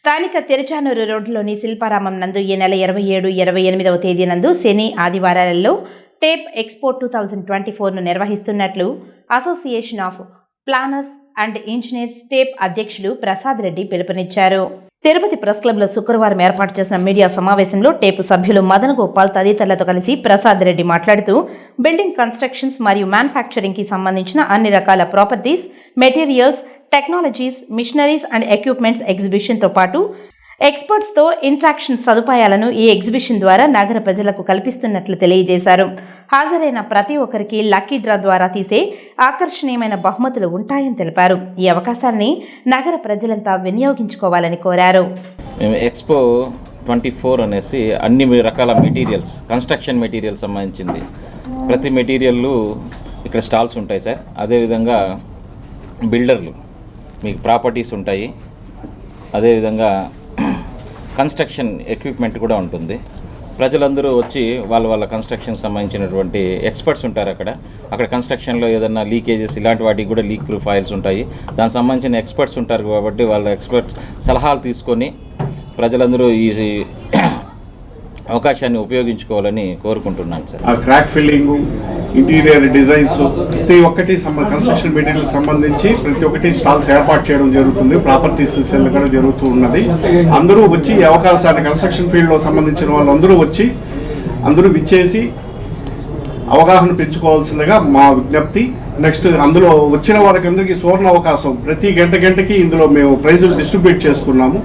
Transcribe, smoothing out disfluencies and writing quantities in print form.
స్థానిక తిరుచానూరు రోడ్డులోని శిల్పారామం నందు ఈ నెల 27, 28వ తేదీ నందు శని, ఆదివారాలలో టేప్ ఎక్స్పో 2024ను నిర్వహిస్తున్నట్లు association of planners and engineers tape అధ్యక్షులు ప్రసాద్ రెడ్డి పిలుపునిచ్చారు. తిరుపతి ప్రెస్ క్లబ్లో శుక్రవారం ఏర్పాటు చేసిన మీడియా సమావేశంలో టేపు సభ్యులు మదన్ గోపాల్ తదితరులతో కలిసి ప్రసాద్ రెడ్డి మాట్లాడుతూ బిల్డింగ్ కన్స్ట్రక్షన్స్ మరియు మ్యానుఫ్యాక్చరింగ్కి సంబంధించిన అన్ని రకాల properties, materials, technologies, machineries and equipments ఎగ్జిబిషన్తో పాటు ఎక్స్పర్ట్స్తో ఇంట్రాక్షన్ సదుపాయాలను ఈ ఎగ్జిబిషన్ ద్వారా నగర ప్రజలకు కల్పిస్తున్నట్లు తెలియజేశారు. హాజరైన ప్రతి ఒక్కరికి లక్కీ డ్రా ద్వారా తీసే ఆకర్షణీయమైన బహుమతులు ఉంటాయని తెలిపారు. ఈ అవకాశాన్ని నగర ప్రజలంతా వినియోగించుకోవాలని కోరారు. ఎక్స్పో 24 అనేసి అన్ని రకాల మెటీరియల్స్, కన్స్ట్రక్షన్ మెటీరియల్ సంబంధించింది ప్రతి మెటీరియల్ ఇక్కడ స్టాల్స్ ఉంటాయి సార్. అదేవిధంగా బిల్డర్లు మీకు ప్రాపర్టీస్ ఉంటాయి, అదేవిధంగా కన్స్ట్రక్షన్ ఎక్విప్మెంట్ కూడా ఉంటుంది. ప్రజలందరూ వచ్చి వాళ్ళ కన్స్ట్రక్షన్ సంబంధించినటువంటి ఎక్స్పర్ట్స్ ఉంటారు. అక్కడ కన్స్ట్రక్షన్లో ఏదైనా లీకేజెస్ ఇలాంటి వాటికి కూడా లీక్ ప్రూఫ్ ఫైల్స్ ఉంటాయి. దానికి సంబంధించిన ఎక్స్పర్ట్స్ ఉంటారు కాబట్టి వాళ్ళ ఎక్స్పర్ట్స్ సలహాలు తీసుకొని ప్రజలందరూ ఈ అవకాశాన్ని ఉపయోగించుకోవాలని కోరుకుంటున్నాను సార్. ఆ క్రాక్ ఫిల్లింగ్, ఇంటీరియర్ డిజైన్స్, ప్రతి ఒక్కటి కన్స్ట్రక్షన్ మెటీరియల్ సంబంధించి ప్రతి ఒక్కటి స్టాల్స్ ఏర్పాటు చేయడం జరుగుతుంది. ప్రాపర్టీస్ సెల్ కూడా జరుగుతూ ఉన్నది. అందరూ వచ్చి ఈ అవకాశాన్ని, కన్స్ట్రక్షన్ ఫీల్డ్లో సంబంధించిన వాళ్ళందరూ వచ్చి అందరూ విచ్చేసి అవగాహన పెంచుకోవాల్సిందిగా మా విజ్ఞప్తి. నెక్స్ట్ అందులో వచ్చిన వారికి అందరికీ సువర్ణ అవకాశం. ప్రతి గంటకి ఇందులో మేము ప్రైజులు డిస్ట్రిబ్యూట్ చేసుకున్నాము.